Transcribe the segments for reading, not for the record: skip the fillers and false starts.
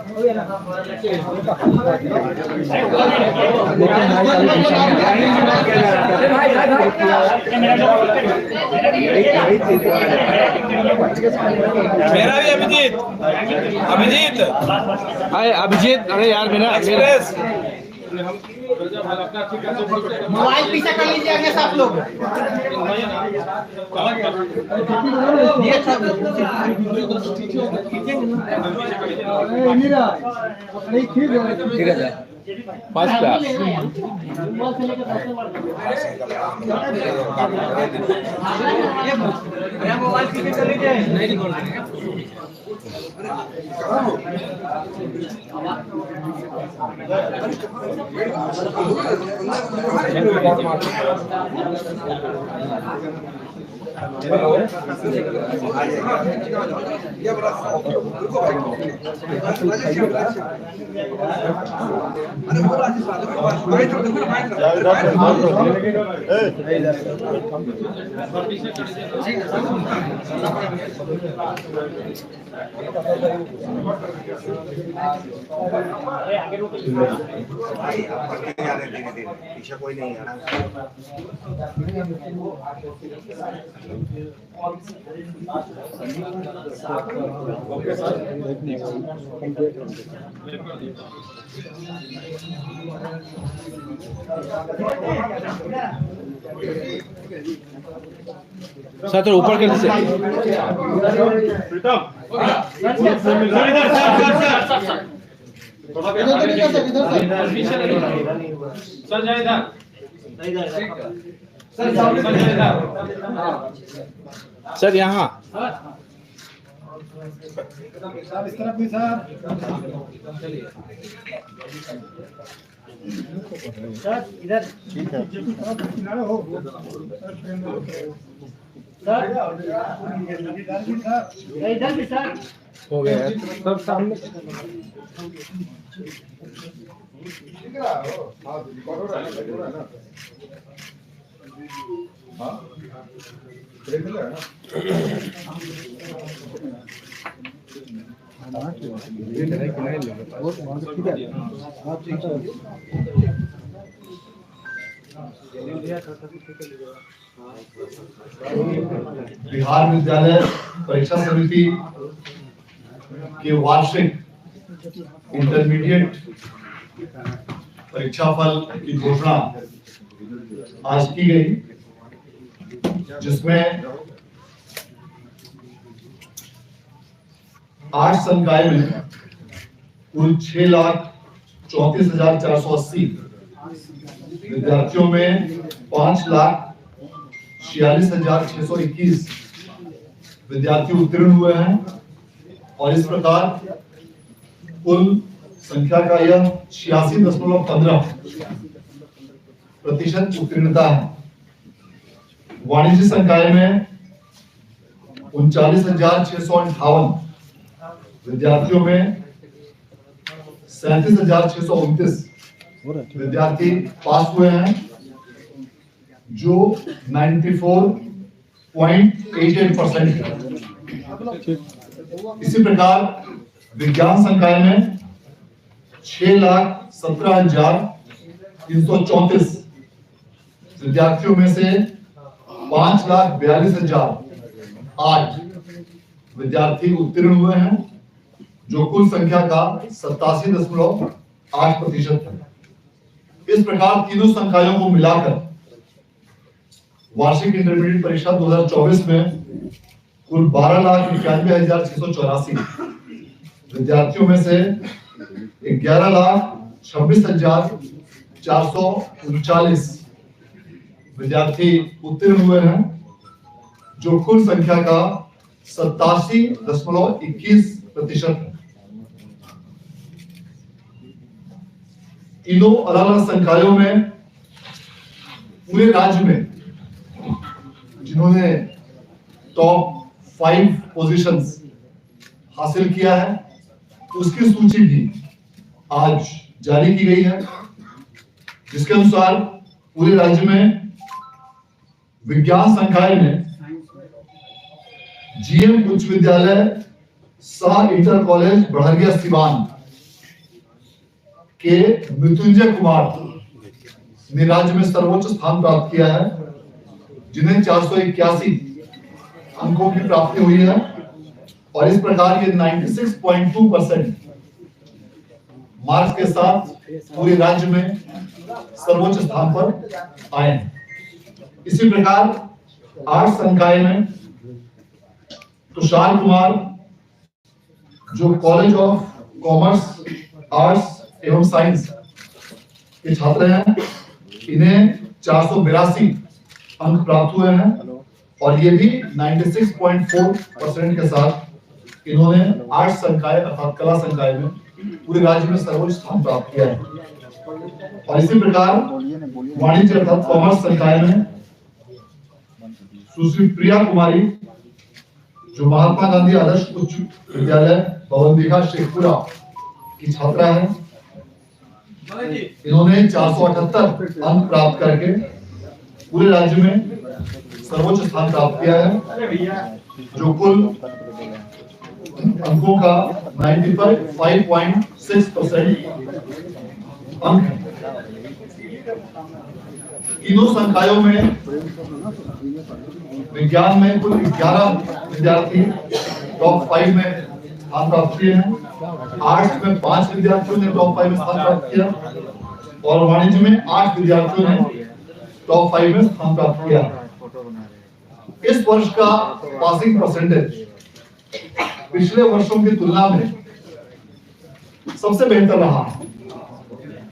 मेरा भी अभिजीत अभिजीत अरे अभिजीत, अरे यार मेरा एक्सप्रेस मोबाइल पीछे कर लीजिए आगे सब लोग। ठीक है सर, फर्स्ट क्लास। मोबाइल पीछे कर लीजिए। पीछे कोई नहीं है ना। सर तो ऊपर कर दीजिए। सर यहाँ इस तरफ भी सर इधर ठीक है हो इधर भी सर हो गया सब सामने। बिहार विद्यालय परीक्षा समिति के वार्षिक इंटरमीडिएट परीक्षा फल की घोषणा आज की गई, जिसमें 8 संकाय में कुल 6,34,480 विद्यार्थियों में 5,46,621 विद्यार्थी उत्तीर्ण हुए हैं और इस प्रकार कुल संख्या का यह 86.15% उत्तीर्णता है। वाणिज्य संकाय में 39,658 विद्यार्थियों में 37,629 विद्यार्थी पास हुए हैं, जो 94.88% है। इसी प्रकार विज्ञान संकाय में 6,17,334 विद्यार्थियों में से 5,42,008 विद्यार्थी उत्तीर्ण हुए हैं, जो कुल संख्या का 87.8% है। इस प्रकार तीनों संकायों को मिलाकर वार्षिक इंटरमीडिएट परीक्षा 2024 में कुल 12,91,684 विद्यार्थियों में से 11,26,439 विद्यार्थी उत्तीर्ण हुए हैं, जो कुल संख्या का 87.21% है। तीनों अलग अलग संकायों में पूरे राज्य में जिन्होंने टॉप 5 पोजीशंस हासिल किया है, उसकी सूची भी आज जारी की गई है, जिसके अनुसार पूरे राज्य में विज्ञान संकाय में जीएम उच्च विद्यालय शाह इंटर कॉलेज बड़हरिया सिवान के मृत्युंजय कुमार ने राज्य में सर्वोच्च स्थान प्राप्त किया है, जिन्हें 481 अंकों की प्राप्ति हुई है और इस प्रकार ये 96.2% मार्क्स के साथ पूरे राज्य में सर्वोच्च स्थान पर आए हैं। इसी प्रकार आर्ट्स संकाय में तुषार कुमार, जो कॉलेज ऑफ कॉमर्स, आर्ट्स एवं साइंस के छात्र हैं, इन्हें 482 अंक प्राप्त हुए हैं और ये भी 96.4% के साथ इन्होंने आर्ट्स संकाय अर्थात कला संकाय में पूरे राज्य में सर्वोच्च स्थान प्राप्त किया है। और इसी प्रकार वाणिज्य अर्थात कॉमर्स संकाय में सुश्री प्रिया कुमारी, जो महात्मा गांधी आदर्श उच्च विद्यालय भवनदीघा शेखपुरा की छात्रा है, इन्होंने 478 अंक प्राप्त करके पूरे राज्य में सर्वोच्च स्थान प्राप्त किया है, जो कुल अंकों का 95.6% अंक है। तीनों संकायों में विज्ञान में कुल 11 विद्यार्थी टॉप 5 में स्थान प्राप्त किए हैं, आर्ट्स में 5 विद्यार्थियों ने टॉप 5 में स्थान प्राप्त किया और वाणिज्य में 8 विद्यार्थियों ने टॉप 5 में स्थान प्राप्त किया। इस वर्ष का पासिंग परसेंटेज पिछले वर्षों की तुलना में सबसे बेहतर रहा।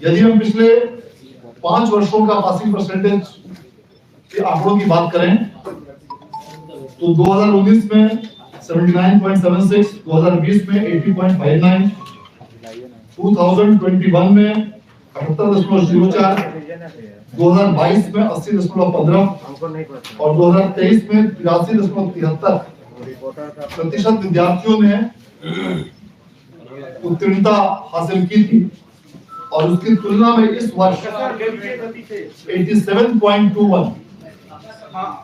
यदि हम पिछले 5 वर्षों का पासिंग परसेंटेज के आंकड़ों की बात करें तो 2019 में 79.76, 2020 में 80.59, 2021 में 78.04, 2022 में 80.15 और 2023 में 83.73 प्रतिशत विद्यार्थियों ने उत्तीर्णता हासिल की थी और उसकी तुलना में इस वर्ष 87.21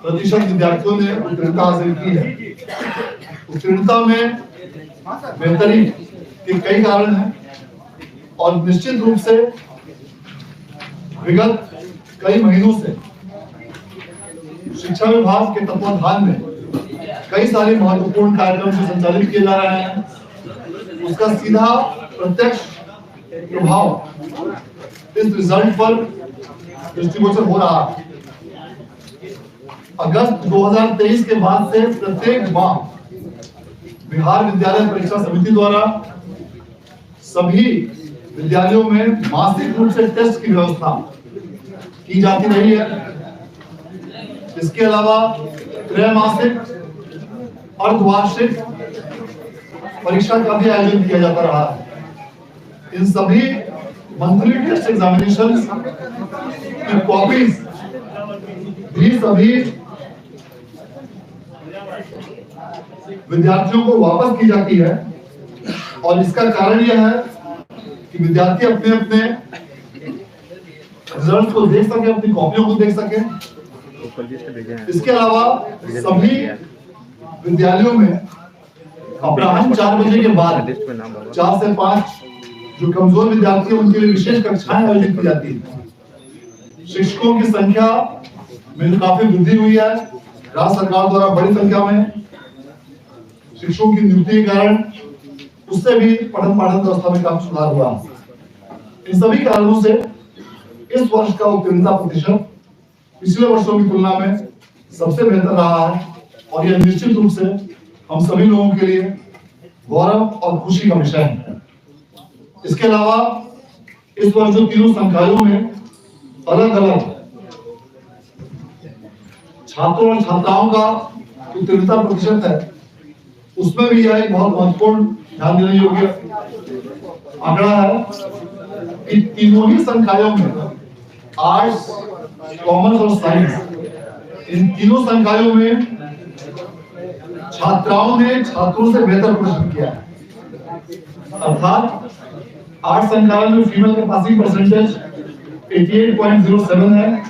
प्रतिशत विद्यार्थियों ने उत्तीर्णता हासिल की है। उत्तीर्णता में बेहतरी के कई कारण हैं और निश्चित रूप से विगत कई महीनों से शिक्षा विभाग के तत्वाधान में कई सारे महत्वपूर्ण कार्यक्रम जो संचालित किए जा रहे हैं, उसका सीधा प्रत्यक्ष प्रभाव इस रिजल्ट पर दृष्टिगोचर हो रहा है। अगस्त 2023 के बाद से प्रत्येक माह बिहार विद्यालय परीक्षा समिति द्वारा सभी विद्यालयों में मासिक रूप से टेस्ट की व्यवस्था की जाती रही है। इसके अलावा त्रैमासिक अर्धवार्षिक परीक्षा का भी आयोजन किया जाता रहा है। इन सभी मंथली टेस्ट एग्जामिनेशंस की कॉपीज भी सभी विद्यार्थियों को वापस की जाती है और इसका कारण यह है कि विद्यार्थी अपने अपने रिजल्ट को देख सके, अपनी कॉपियों को देख सके। इसके अलावा सभी विद्यालयों में अपराह्न 4 बजे के बाद 4 से 5 जो कमजोर विद्यार्थी हैं उनके लिए विशेष कक्षाएं आयोजित की जाती है। शिक्षकों की संख्या में काफी वृद्धि हुई है। राज्य सरकार द्वारा बड़ी संख्या में शिक्षकों की नियुक्ति के कारण उससे भी पठन पाठन व्यवस्था में काफी सुधार हुआ। इन सभी कारणों से इस वर्ष का उत्तीर्णता प्रतिशत पिछले वर्षों की तुलना में सबसे बेहतर रहा है और यह निश्चित रूप से हम सभी लोगों के लिए गौरव और खुशी का विषय है। इसके अलावा इस वर्ष जो तीनों संकायों में अलग अलग छात्रों और छात्राओं का उत्तीर्णता प्रतिशत है, उसमें भी यह एक बहुत महत्वपूर्ण ध्यान देने योग्य आंकड़ा है कि तीनों ही संकायों में आर्ट्स, कॉमर्स और साइंस, इन तीनों संकायों में छात्राओं ने छात्रों से बेहतर प्रदर्शन किया है। अर्थात आर्ट्स संकाय में फीमेल का पासिंग परसेंटेज 88.07 है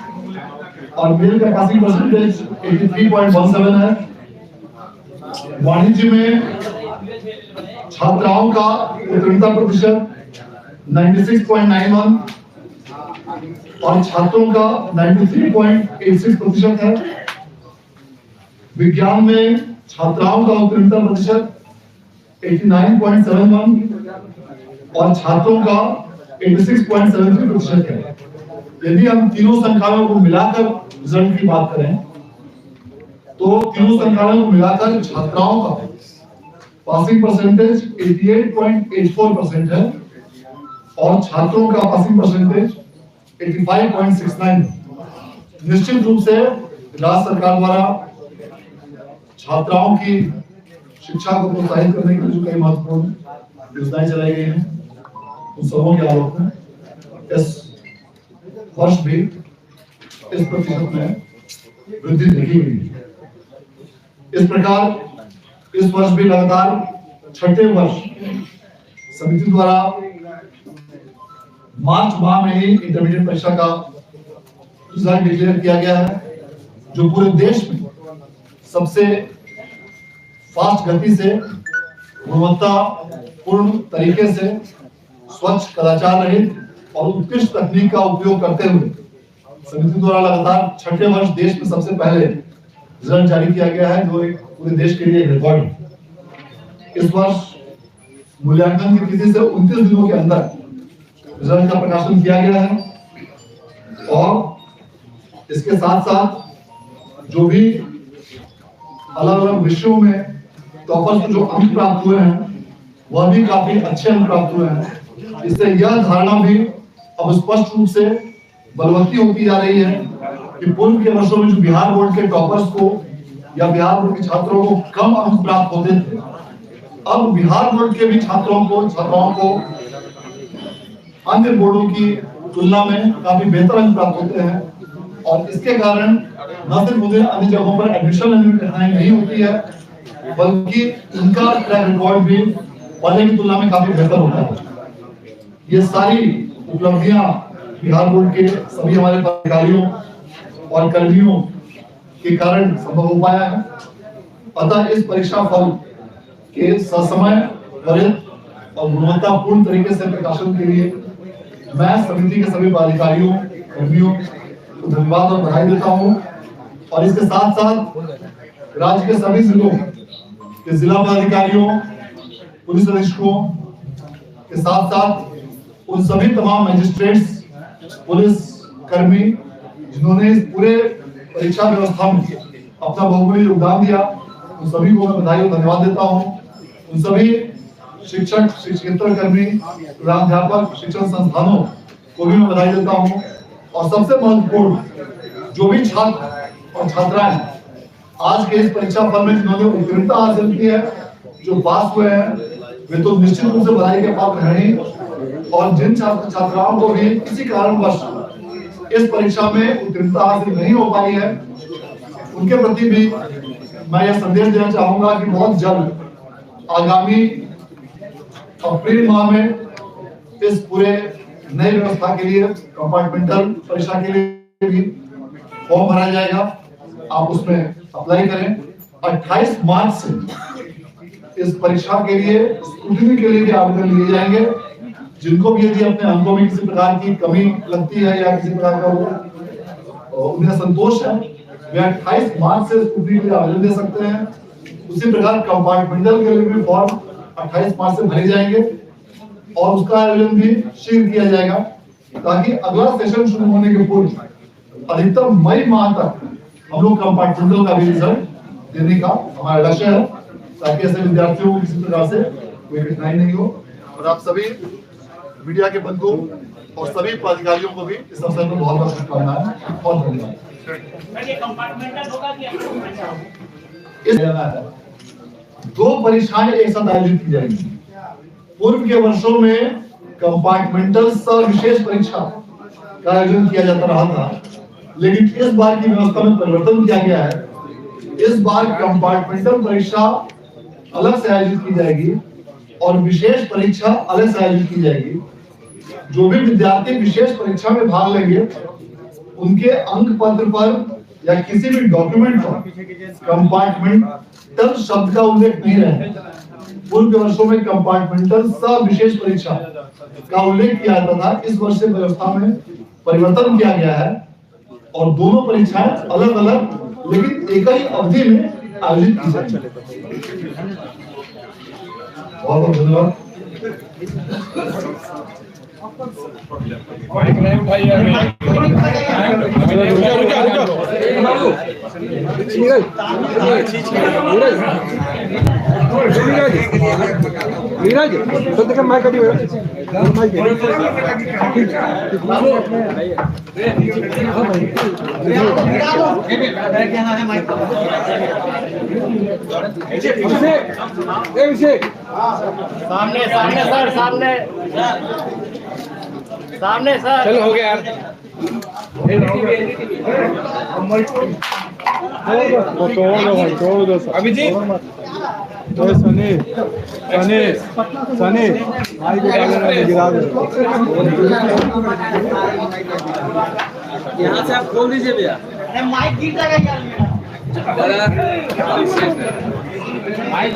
और मेल का पासिंग परसेंटेज 83.17 है। वाणिज्य में छात्राओं का उत्तीर्णता प्रतिशत 96.91 और छात्रों का 93.86% है। विज्ञान में छात्राओं का उत्तीर्णता प्रतिशत 89.71 और छात्रों का 86.73% है। यदि हम तीनों संख्याओं को मिलाकर रिजल्ट की बात करें तो तीनों संख्याओं को मिलाकर छात्राओं का पासिंग परसेंटेज 88.84% है और छात्रों का पासिंग परसेंटेज 85.69। निश्चित रूप से राज्य सरकार द्वारा छात्राओं की शिक्षा को प्रोत्साहित करने के लिए जो कई महत्वपूर्ण योजनाएं चलाई गई हैं उन सबों के आलोक में इस वर्ष भी इस प्रतिशत में वृद्धि देखी गई है। इस प्रकार इस वर्ष भी लगातार छठे वर्ष समिति द्वारा मार्च माह में ही इंटरमीडिएट परीक्षा का रिजल्ट डिक्लेयर किया गया है, जो पूरे देश में सबसे फास्ट गति से गुणवत्तापूर्ण तरीके से स्वच्छ, कदाचार रहित और उत्कृष्ट तकनीक का उपयोग करते हुए समिति द्वारा लगातार छठे वर्ष देश में सबसे पहले रिजल्ट जारी किया गया है, जो एक पूरे देश के लिए रिकॉर्ड है। इस वर्ष मूल्यांकन की तिथि से 29 दिनों के अंदर रिजल्ट का प्रकाशन किया गया है और इसके साथ साथ जो भी अलग अलग विषयों में टॉपर्स को जो अंक प्राप्त हुए हैं वह भी काफी अच्छे अंक प्राप्त हुए हैं। इससे यह धारणा भी अब स्पष्ट रूप से बलवती होती जा रही है कि पूर्व के वर्षों में जो बिहार बोर्ड के टॉपर्स को या बिहार बोर्ड के छात्रों को कम अंक प्राप्त होते थे, अब बिहार बोर्ड के भी छात्राओं को अन्य बोर्डों की तुलना में काफी बेहतर अंक प्राप्त होते हैं और इसके कारण न सिर्फ उन्हें अन्य जगहों पर एडमिशन लेने में कठिनाई नहीं होती है, बल्कि इनका ट्रैक रिकॉर्ड भी पहले की तुलना में काफी बेहतर होता है। ये सारी उपलब्धियां बिहार बोर्ड के सभी हमारे अधिकारियों और कर्मियों के कारण संभव हो पाया है। अतः इस परीक्षा फल के ससमय, त्वरित और गुणवत्तापूर्ण तरीके से प्रकाशन के लिए मैं समिति के सभी पदाधिकारियों, कर्मियों को धन्यवाद और बधाई देता हूँ और इसके साथ साथ राज्य के सभी जिलों के जिला पदाधिकारियों, पुलिस अधीक्षकों के साथ साथ उन सभी तमाम मजिस्ट्रेट्स, पुलिस कर्मी जिन्होंने इस पूरे परीक्षा व्यवस्था में अपना बहुमूल्य योगदान दिया, उन सभी को मैं बधाई और धन्यवाद देता हूँ। उन सभी शिक्षक, शिक्षकेतर कर्मी, प्रधानाध्यापक, शिक्षण संस्थानों को भी मैं बधाई देता हूँ और सबसे महत्वपूर्ण जो भी छात्र और छात्राएं आज के इस परीक्षा फल में जिन्होंने उत्तीर्णता हासिल की है, जो पास हुए हैं, वे तो निश्चित रूप से बधाई के पात्र हैं और जिन छात्र छात्राओं को भी किसी कारणवश इस परीक्षा में उत्तीर्णता हासिल नहीं हो पाई है, उनके प्रति भी मैं यह संदेश देना चाहूंगा कि बहुत जल्द आगामी अप्रैल माह में इस पूरे नई व्यवस्था के लिए कंपार्टमेंटल परीक्षा के लिए भी फॉर्म भरा जाएगा। आप उसमें अप्लाई करें। 28 मार्च से इस परीक्षा के लिए स्क्रूटिनी के लिए भी आवेदन लिए जाएंगे। जिनको भी यदि अपने अंकों में किसी प्रकार की कमी लगती है या किसी प्रकार का उन्हें संतोष है, वे 28 मार्च से स्क्रूटिनी के लिए आवेदन दे सकते हैं। उसी प्रकार कंपार्टमेंटल के लिए भी फॉर्म 28 मार्च से भरे जाएंगे और उसका आयोजन भी शीघ्र किया जाएगा ताकि अगला सेशन शुरू होने के पूर्व अधिकतम मई माह तक हम लोग कंपार्टमेंटल का भी रिजल्ट देने का हमारा लक्ष्य है, ताकि ऐसे विद्यार्थियों को किसी प्रकार से कोई कठिनाई नहीं हो। और आप सभी मीडिया के बंधु और सभी पदाधिकारियों को भी इस अवसर पर बहुत बहुत शुभकामनाएं और धन्यवाद। दो परीक्षाएं एक साथ आयोजित की जाएंगी। पूर्व के वर्षों में कंपार्टमेंटल सह विशेष परीक्षा का आयोजन किया जाता रहा था, लेकिन इस बार की व्यवस्था में परिवर्तन किया गया है। इस बार कंपार्टमेंटल परीक्षा अलग से आयोजित की जाएगी और विशेष परीक्षा अलग से आयोजित की जाएगी। जो भी विद्यार्थी विशेष परीक्षा में भाग लेंगे, उनके अंक पत्र पर या किसी भी डॉक्यूमेंट पर कंपार्टमेंटल शब्द का उल्लेख नहीं रहेगा। पूर्व के वर्षों में कंपार्टमेंटल सब विशेष परीक्षा का उल्लेख किया जाता था। इस वर्ष से व्यवस्था में परिवर्तन किया गया है और दोनों परीक्षाएं अलग अलग लेकिन एक ही अवधि में आयोजित की जाएंगी। बहुत बहुत धन्यवाद। नीरज तो देखो माइक अभी सामने सामने सर सामने सामने सर। चलो हो गया यार। अभिजीत सनी सनी सनी माइक गिरा दे। यहाँ से आप खोल दीजिए भैया। माइक गिर जाएगा क्या? माइक